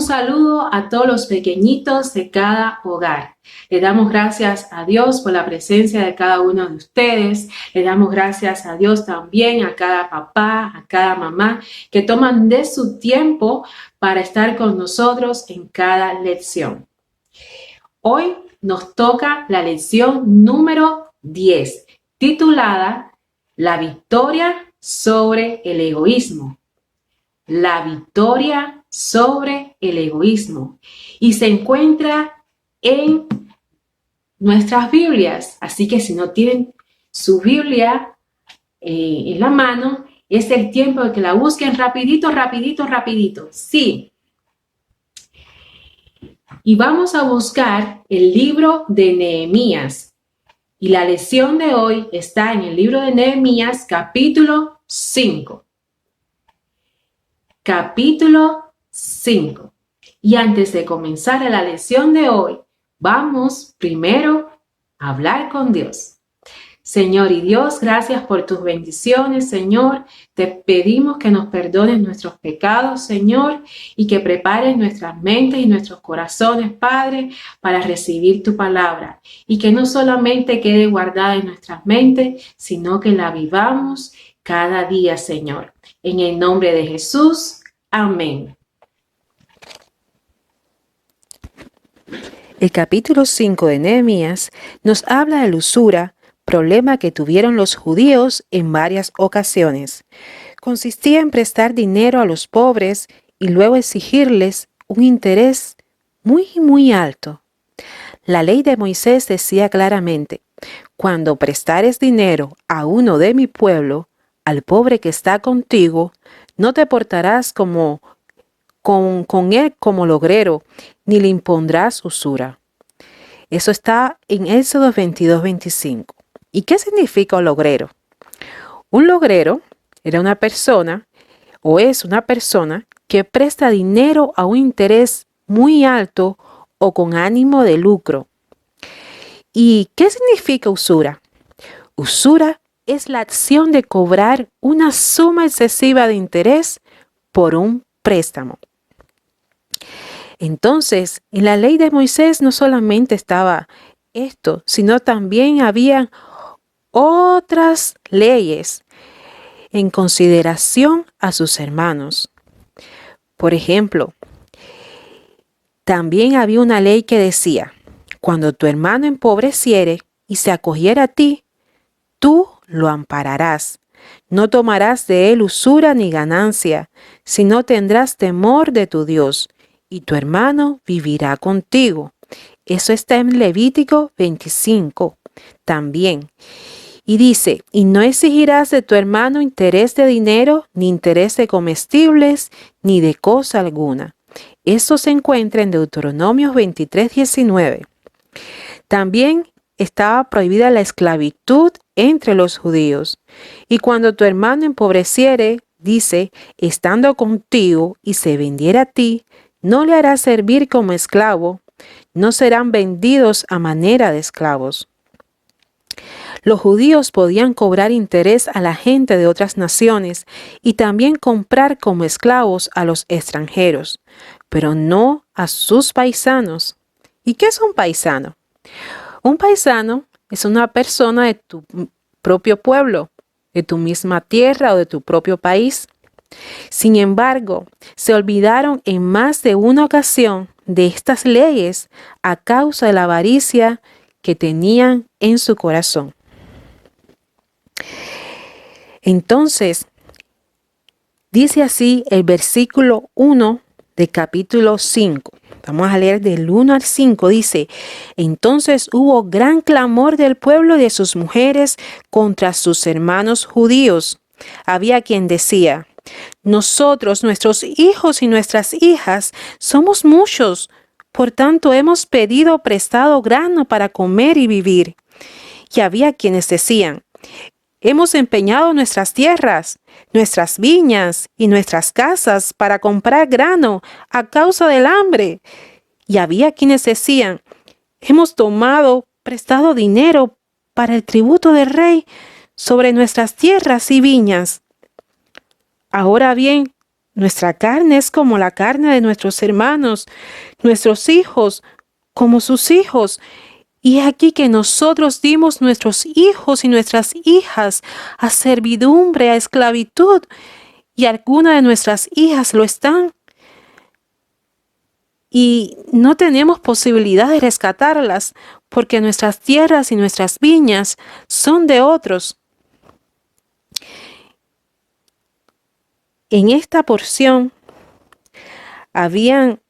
saludo a todos los pequeñitos de cada hogar. Le damos gracias a Dios por la presencia de cada uno de ustedes. Le damos gracias a Dios también a cada papá, a cada mamá que toman de su tiempo para estar con nosotros en cada lección. Hoy nos toca la lección número 10, titulada La victoria sobre el egoísmo. La victoria sobre el egoísmo. Y se encuentra en nuestras Biblias. Así que si no tienen su Biblia en la mano, es el tiempo de que la busquen rapidito. Sí. Y vamos a buscar el libro de Nehemías. Y la lección de hoy está en el libro de Nehemías, capítulo 5. Capítulo 5. Y antes de comenzar la lección de hoy, vamos primero a hablar con Dios. Señor y Dios, gracias por tus bendiciones, Señor. Te pedimos que nos perdones nuestros pecados, Señor, y que prepares nuestras mentes y nuestros corazones, Padre, para recibir tu palabra. Y que no solamente quede guardada en nuestras mentes, sino que la vivamos cada día, Señor. En el nombre de Jesús, amén. El capítulo 5 de Nehemías nos habla de la usura, problema que tuvieron los judíos en varias ocasiones. Consistía en prestar dinero a los pobres y luego exigirles un interés muy alto. La ley de Moisés decía claramente: cuando prestares dinero a uno de mi pueblo, al pobre que está contigo, no te portarás con él como logrero, ni le impondrás usura. Eso está en Éxodo 22-25. ¿Y qué significa un logrero? Un logrero era una persona o es una persona que presta dinero a un interés muy alto o con ánimo de lucro. ¿Y qué significa usura? Usura es la acción de cobrar una suma excesiva de interés por un préstamo. Entonces, en la ley de Moisés no solamente estaba esto, sino también había otras leyes en consideración a sus hermanos. Por ejemplo, también había una ley que decía: cuando tu hermano empobreciere y se acogiera a ti, tú lo ampararás. No tomarás de él usura ni ganancia, sino tendrás temor de tu Dios, y tu hermano vivirá contigo. Eso está en Levítico 25 también. Y dice: y no exigirás de tu hermano interés de dinero, ni interés de comestibles, ni de cosa alguna. Eso se encuentra en Deuteronomio 23:19. También estaba prohibida la esclavitud entre los judíos. Y cuando tu hermano empobreciere, dice, estando contigo y se vendiera a ti, no le harás servir como esclavo, no serán vendidos a manera de esclavos. Los judíos podían cobrar interés a la gente de otras naciones y también comprar como esclavos a los extranjeros, pero no a sus paisanos. ¿Y qué es un paisano? Un paisano es una persona de tu propio pueblo, de tu misma tierra o de tu propio país. Sin embargo, se olvidaron en más de una ocasión de estas leyes a causa de la avaricia que tenían en su corazón. Entonces, dice así el versículo 1 de capítulo 5. Vamos a leer del 1 al 5. Dice: entonces hubo gran clamor del pueblo y de sus mujeres contra sus hermanos judíos. Había quien decía: nosotros, nuestros hijos y nuestras hijas, somos muchos. Por tanto, hemos pedido prestado grano para comer y vivir. Y había quienes decían: hemos empeñado nuestras tierras, nuestras viñas y nuestras casas para comprar grano a causa del hambre. Y había quienes decían: hemos tomado prestado dinero para el tributo del rey sobre nuestras tierras y viñas. Ahora bien, nuestra carne es como la carne de nuestros hermanos, nuestros hijos como sus hijos. Y es aquí que nosotros dimos nuestros hijos y nuestras hijas a servidumbre, a esclavitud, y algunas de nuestras hijas lo están. Y no tenemos posibilidad de rescatarlas porque nuestras tierras y nuestras viñas son de otros. En esta porción habían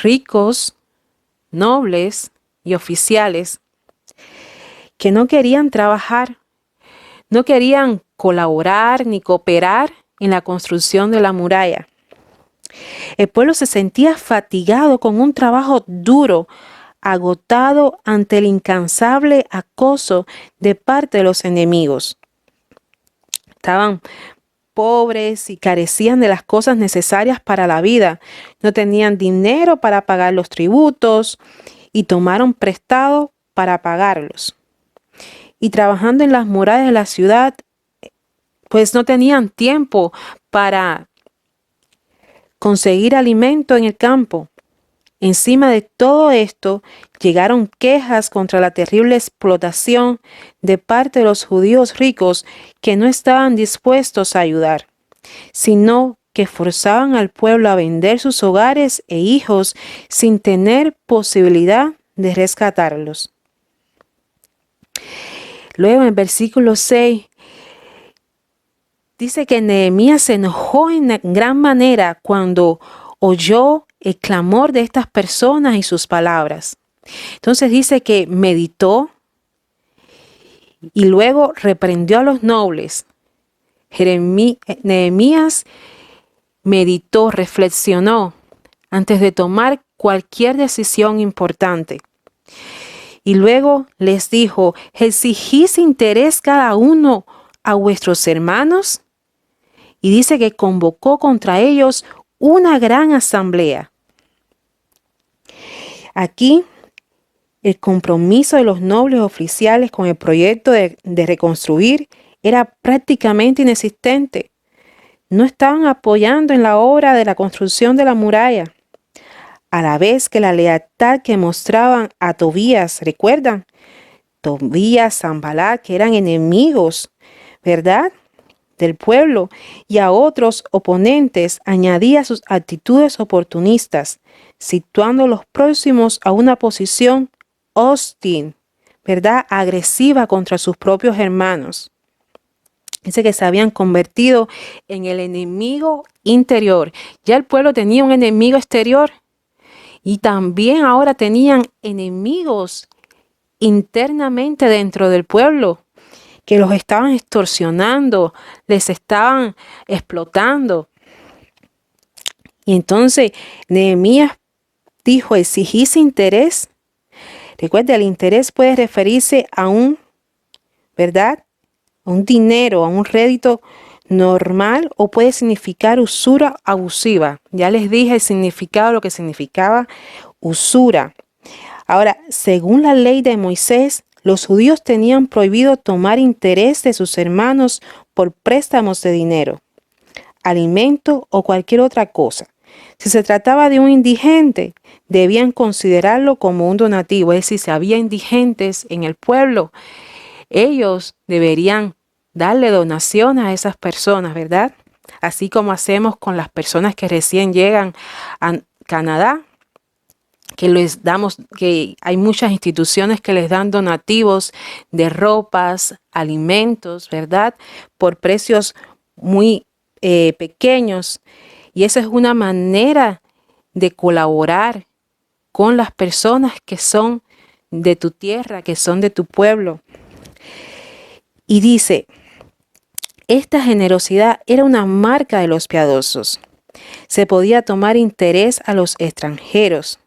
ricos, nobles y oficiales que no querían trabajar, no querían colaborar ni cooperar en la construcción de la muralla. El pueblo se sentía fatigado con un trabajo duro, agotado ante el incansable acoso de parte de los enemigos. Estaban pobres y carecían de las cosas necesarias para la vida. No tenían dinero para pagar los tributos y tomaron prestado para pagarlos. Y trabajando en las murallas de la ciudad, pues no tenían tiempo para conseguir alimento en el campo. Encima de todo esto, llegaron quejas contra la terrible explotación de parte de los judíos ricos que no estaban dispuestos a ayudar, sino que forzaban al pueblo a vender sus hogares e hijos sin tener posibilidad de rescatarlos. Luego en el versículo 6 dice que Nehemías se enojó en gran manera cuando oyó el clamor de estas personas y sus palabras. Entonces dice que meditó y luego reprendió a los nobles. Nehemías meditó, reflexionó antes de tomar cualquier decisión importante. Y luego les dijo: ¿exigís interés cada uno a vuestros hermanos? Y dice que convocó contra ellos una gran asamblea. Aquí el compromiso de los nobles oficiales con el proyecto de reconstruir era prácticamente inexistente. No estaban apoyando en la obra de la construcción de la muralla. A la vez que la lealtad que mostraban a Tobías, ¿recuerdan? Tobías, Sanbalat, que eran enemigos, ¿verdad?, del pueblo, y a otros oponentes añadía sus actitudes oportunistas, situando a los próximos a una posición hostil, ¿verdad?, agresiva contra sus propios hermanos. Dice que se habían convertido en el enemigo interior. Ya el pueblo tenía un enemigo exterior y también ahora tenían enemigos internamente dentro del pueblo que los estaban extorsionando, les estaban explotando. Y entonces Nehemías dijo: ¿exigís interés? Recuerda, el interés puede referirse a un, ¿verdad?, a un dinero, a un rédito normal, o puede significar usura abusiva. Ya les dije el significado, lo que significaba usura. Ahora, según la ley de Moisés, los judíos tenían prohibido tomar interés de sus hermanos por préstamos de dinero, alimento o cualquier otra cosa. Si se trataba de un indigente, debían considerarlo como un donativo. Es decir, si había indigentes en el pueblo, ellos deberían darle donación a esas personas, ¿verdad? Así como hacemos con las personas que recién llegan a Canadá, que les damos, que hay muchas instituciones que les dan donativos de ropas, alimentos, ¿verdad?, por precios muy pequeños. Y esa es una manera de colaborar con las personas que son de tu tierra, que son de tu pueblo. Y dice, esta generosidad era una marca de los piadosos. Se podía tomar interés a los extranjeros,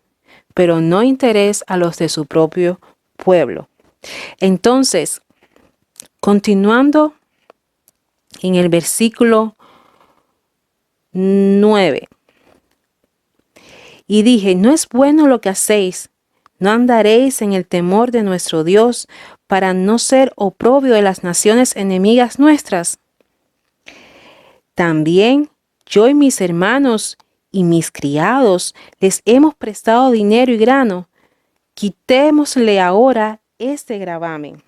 pero no interés a los de su propio pueblo. Entonces, continuando en el versículo 9. Y dije: no es bueno lo que hacéis, no andaréis en el temor de nuestro Dios para no ser oprobio de las naciones enemigas nuestras. También Yo y mis hermanos y mis criados les hemos prestado dinero y grano. Quitémosle ahora este gravamen.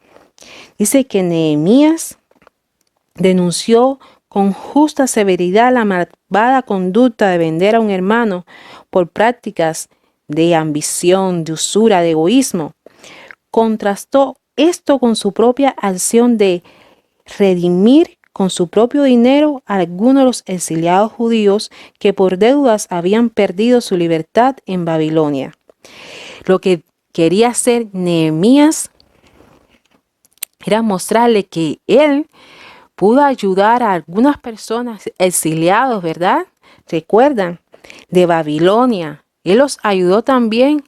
Dice que Nehemías denunció con justa severidad la malvada conducta de vender a un hermano por prácticas de ambición, de usura, de egoísmo. Contrastó esto con su propia acción de redimir con su propio dinero a algunos de los exiliados judíos que por deudas habían perdido su libertad en Babilonia. Lo que quería hacer Nehemías era mostrarle que él pudo ayudar a algunas personas exiliados, ¿verdad? Recuerdan, de Babilonia. Él los ayudó también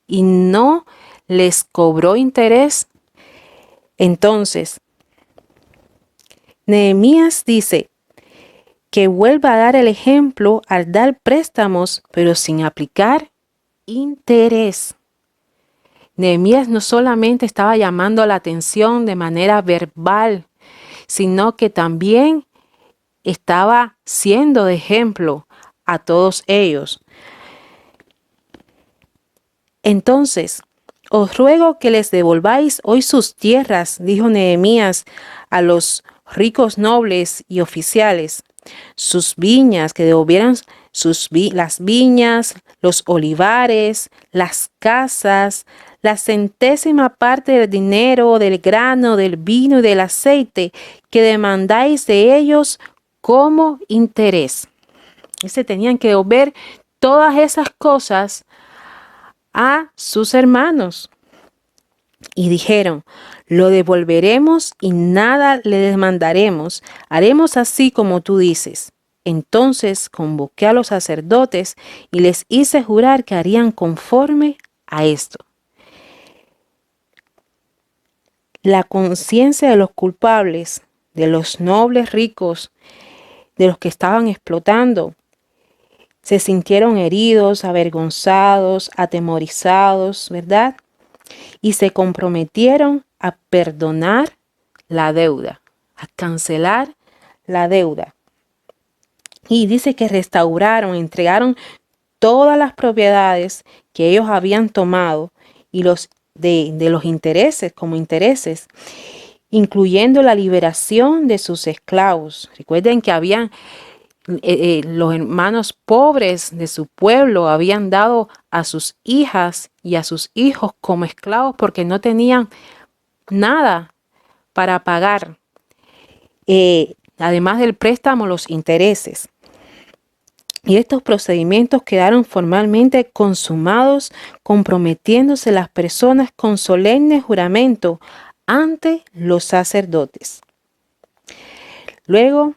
y no les cobró interés. Entonces, Nehemías dice que vuelva a dar el ejemplo al dar préstamos, pero sin aplicar interés. Nehemías no solamente estaba llamando la atención de manera verbal, sino que también estaba siendo de ejemplo a todos ellos. Entonces, os ruego que les devolváis hoy sus tierras, dijo Nehemías a los ricos nobles y oficiales, sus viñas, que devolvieran las viñas, los olivares, las casas, la centésima parte del dinero, del grano, del vino y del aceite que demandáis de ellos como interés. Se tenían que devolver todas esas cosas a sus hermanos. Y dijeron, lo devolveremos y nada le demandaremos. Haremos así como tú dices. Entonces convoqué a los sacerdotes y les hice jurar que harían conforme a esto. La conciencia de los culpables, de los nobles ricos, de los que estaban explotando, se sintieron heridos, avergonzados, atemorizados, ¿verdad? Y se comprometieron a perdonar la deuda, a cancelar la deuda. Y dice que restauraron, entregaron todas las propiedades que ellos habían tomado y los de los intereses, como intereses, incluyendo la liberación de sus esclavos. Recuerden que habían los hermanos pobres de su pueblo habían dado a sus hijas y a sus hijos como esclavos porque no tenían nada para pagar. Además del préstamo, los intereses. Y estos procedimientos quedaron formalmente consumados, comprometiéndose las personas con solemne juramento ante los sacerdotes. Luego,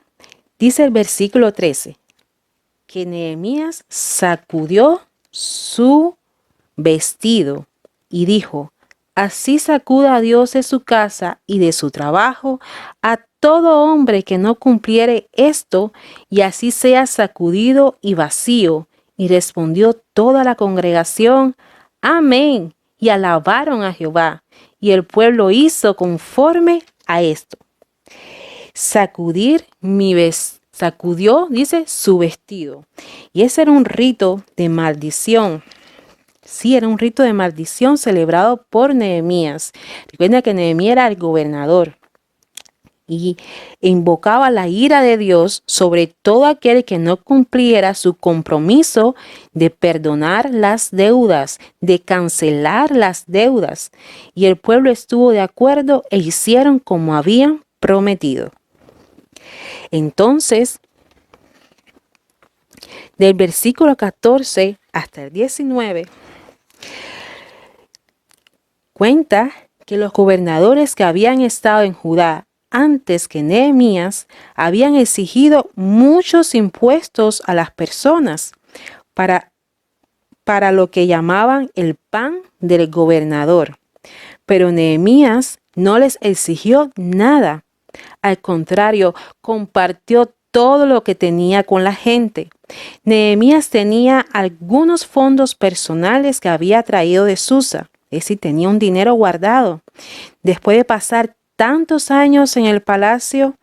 dice el versículo 13, que Nehemías sacudió su vestido y dijo, así sacuda a Dios de su casa y de su trabajo a todo hombre que no cumpliere esto, y así sea sacudido y vacío. Y respondió toda la congregación, amén, y alabaron a Jehová. Y el pueblo hizo conforme a esto. Sacudió, dice, su vestido. Y ese era un rito de maldición. Sí, era un rito de maldición celebrado por Nehemías. Recuerda que Nehemías era el gobernador y invocaba la ira de Dios sobre todo aquel que no cumpliera su compromiso de perdonar las deudas, de cancelar las deudas. Y el pueblo estuvo de acuerdo e hicieron como habían prometido. Entonces, del versículo 14 hasta el 19, cuenta que los gobernadores que habían estado en Judá antes que Nehemías habían exigido muchos impuestos a las personas para lo que llamaban el pan del gobernador. Pero Nehemías no les exigió nada. Al contrario, compartió todo lo que tenía con la gente. Nehemías tenía algunos fondos personales que había traído de Susa, es decir, tenía un dinero guardado. Después de pasar tantos años en el palacio,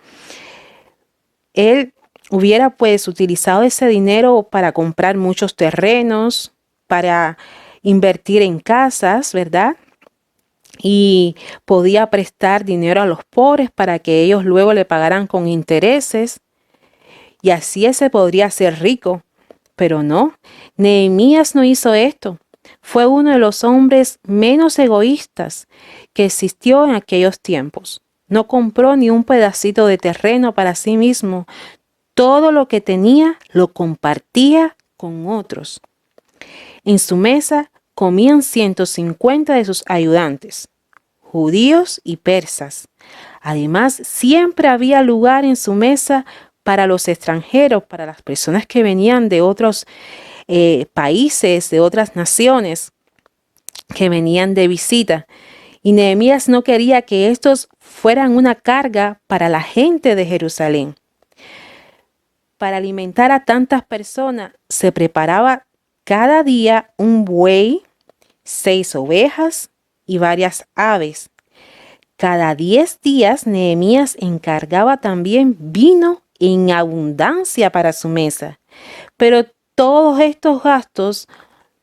él hubiera pues utilizado ese dinero para comprar muchos terrenos, para invertir en casas, ¿verdad? Y podía prestar dinero a los pobres para que ellos luego le pagaran con intereses. Y así ese podría ser rico. Pero no, Nehemías no hizo esto. Fue uno de los hombres menos egoístas que existió en aquellos tiempos. No compró ni un pedacito de terreno para sí mismo. Todo lo que tenía lo compartía con otros. En su mesa comían 150 de sus ayudantes, judíos y persas. Además, siempre había lugar en su mesa para los extranjeros, para las personas que venían de otros países, de otras naciones, que venían de visita. Y Nehemías no quería que estos fueran una carga para la gente de Jerusalén. Para alimentar a tantas personas, se preparaba cada día un buey, 6 ovejas y varias aves. Cada 10 días Nehemías encargaba también vino en abundancia para su mesa. Pero todos estos gastos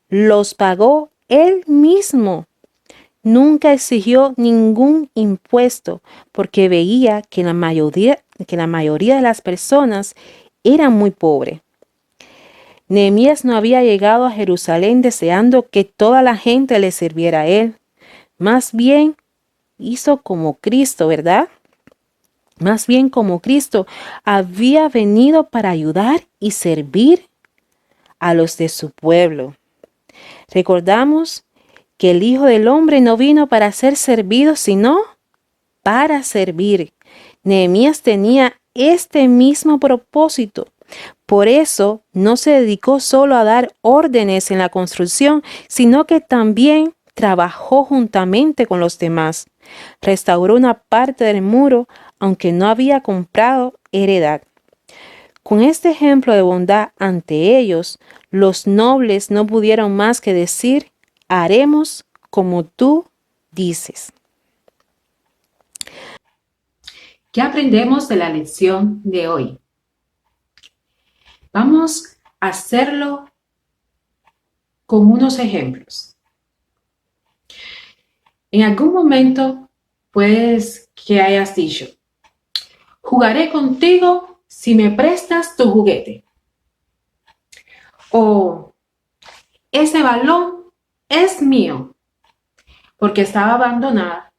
los pagó él mismo. Nunca exigió ningún impuesto porque veía que la mayoría de las personas eran muy pobres. Nehemías no había llegado a Jerusalén deseando que toda la gente le sirviera a él. Más bien hizo como Cristo, ¿verdad? Más bien como Cristo había venido para ayudar y servir a los de su pueblo. Recordamos que el Hijo del Hombre no vino para ser servido, sino para servir. Nehemías tenía este mismo propósito. Por eso no se dedicó solo a dar órdenes en la construcción, sino que también trabajó juntamente con los demás. Restauró una parte del muro, aunque no había comprado heredad. Con este ejemplo de bondad ante ellos, los nobles no pudieron más que decir: haremos como tú dices. ¿Qué aprendemos de la lección de hoy? Vamos a hacerlo con unos ejemplos. En algún momento, puedes que hayas dicho: jugaré contigo si me prestas tu juguete. O ese balón es mío porque estaba abandonada.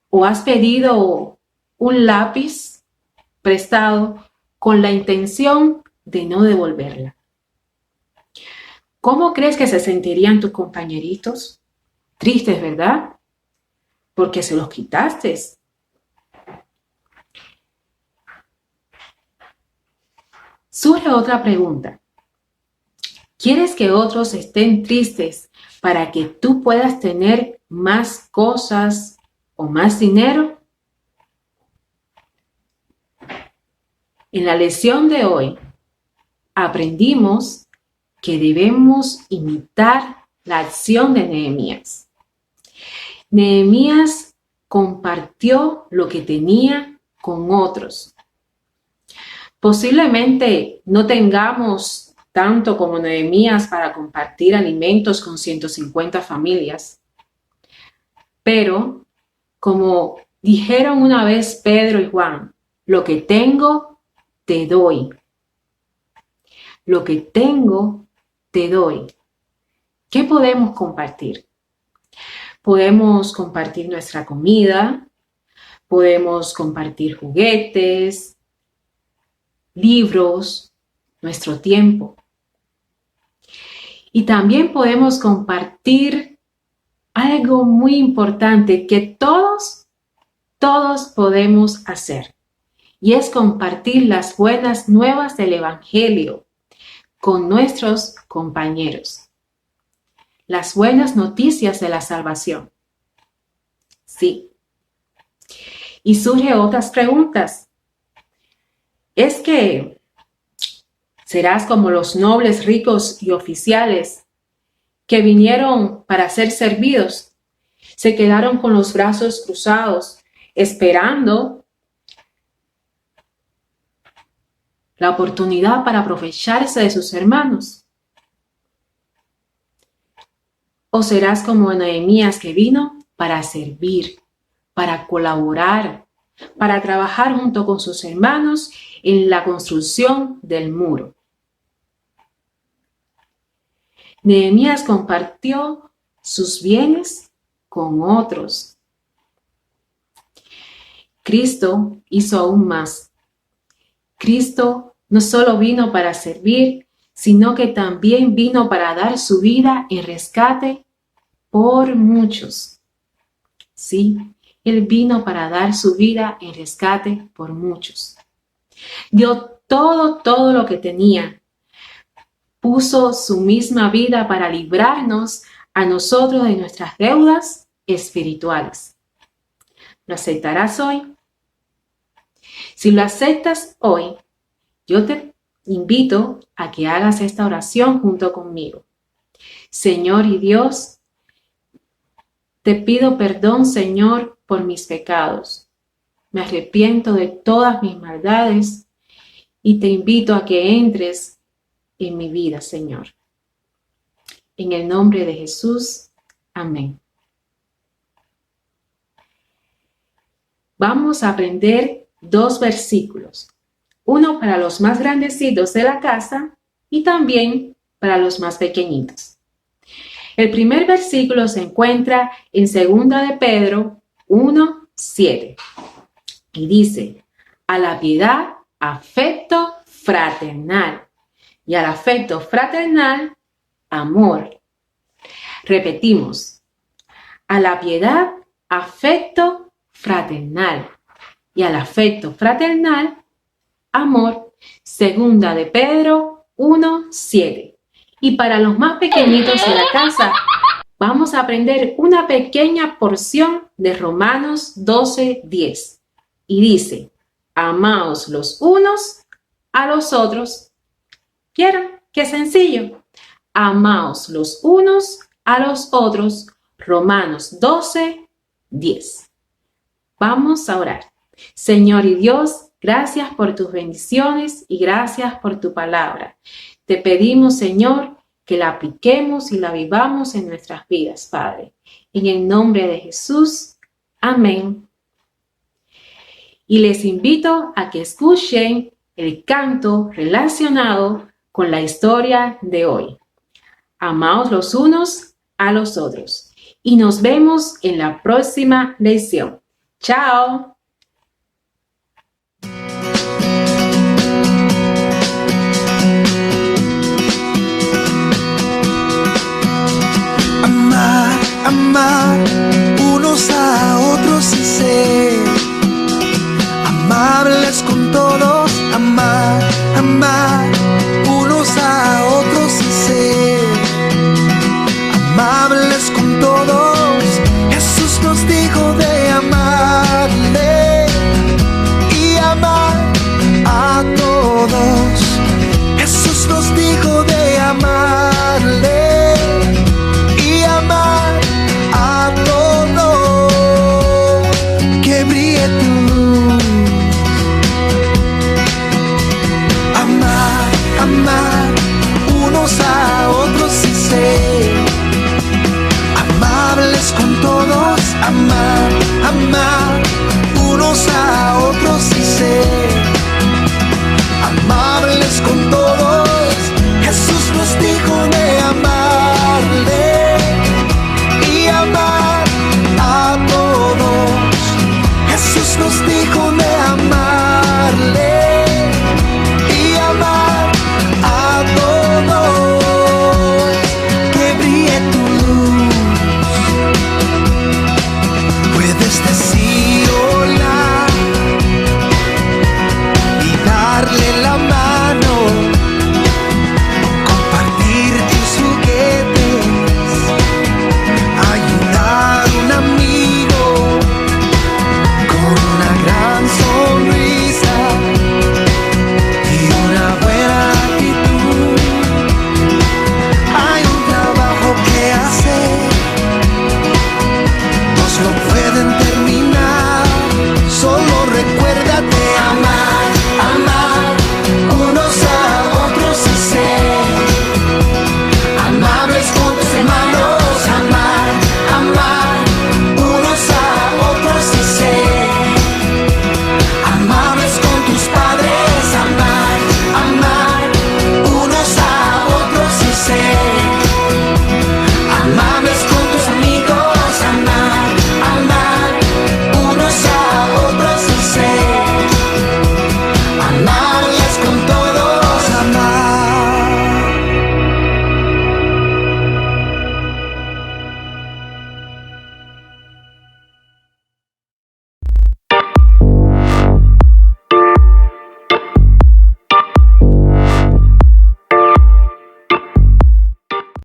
O has pedido un lápiz prestado con la intención de no devolverla. ¿Cómo crees que se sentirían tus compañeritos? Tristes, ¿verdad? Porque se los quitaste. Surge otra pregunta. ¿Quieres que otros estén tristes para que tú puedas tener más cosas o más dinero? En la lección de hoy aprendimos que debemos imitar la acción de Nehemías. Nehemías compartió lo que tenía con otros. Posiblemente no tengamos tanto como Nehemías para compartir alimentos con 150 familias, pero como dijeron una vez Pedro y Juan: lo que tengo, te doy. Lo que tengo, te doy. ¿Qué podemos compartir? Podemos compartir nuestra comida, podemos compartir juguetes, libros, nuestro tiempo. Y también podemos compartir algo muy importante que todos podemos hacer. Y es compartir las buenas nuevas del Evangelio con nuestros compañeros. Las buenas noticias de la salvación. Sí. Y surgen otras preguntas. ¿Es que serás como los nobles ricos y oficiales que vinieron para ser servidos? Se quedaron con los brazos cruzados, esperando la oportunidad para aprovecharse de sus hermanos? ¿O serás como Nehemías, que vino para servir, para colaborar, para trabajar junto con sus hermanos en la construcción del muro? Nehemías compartió sus bienes con otros. Cristo hizo aún más. Cristo no solo vino para servir, sino que también vino para dar su vida en rescate por muchos. Sí, Él vino para dar su vida en rescate por muchos. Dio todo lo que tenía. Puso su misma vida para librarnos a nosotros de nuestras deudas espirituales. ¿Lo aceptarás hoy? Si lo aceptas hoy, yo te invito a que hagas esta oración junto conmigo. Señor y Dios, te pido perdón, Señor, por mis pecados. Me arrepiento de todas mis maldades y te invito a que entres en mi vida, Señor. En el nombre de Jesús, amén. Vamos a aprender 2 versículos. Uno para los más grandecitos de la casa y también para los más pequeñitos. El primer versículo se encuentra en 2 de Pedro 1:7 y dice: a la piedad, afecto fraternal, y al afecto fraternal, amor. Repetimos: a la piedad, afecto fraternal, y al afecto fraternal, amor. 2 de Pedro 1:7. Y para los más pequeñitos de la casa, vamos a aprender una pequeña porción de Romanos 12:10. Y dice: amaos los unos a los otros. ¿Vieron? ¡Qué sencillo! Amaos los unos a los otros. Romanos 12:10. Vamos a orar. Señor y Dios, gracias por tus bendiciones y gracias por tu palabra. Te pedimos, Señor, que la apliquemos y la vivamos en nuestras vidas, Padre. En el nombre de Jesús, amén. Y les invito a que escuchen el canto relacionado con la historia de hoy. Amaos los unos a los otros. Y nos vemos en la próxima lección. ¡Chao!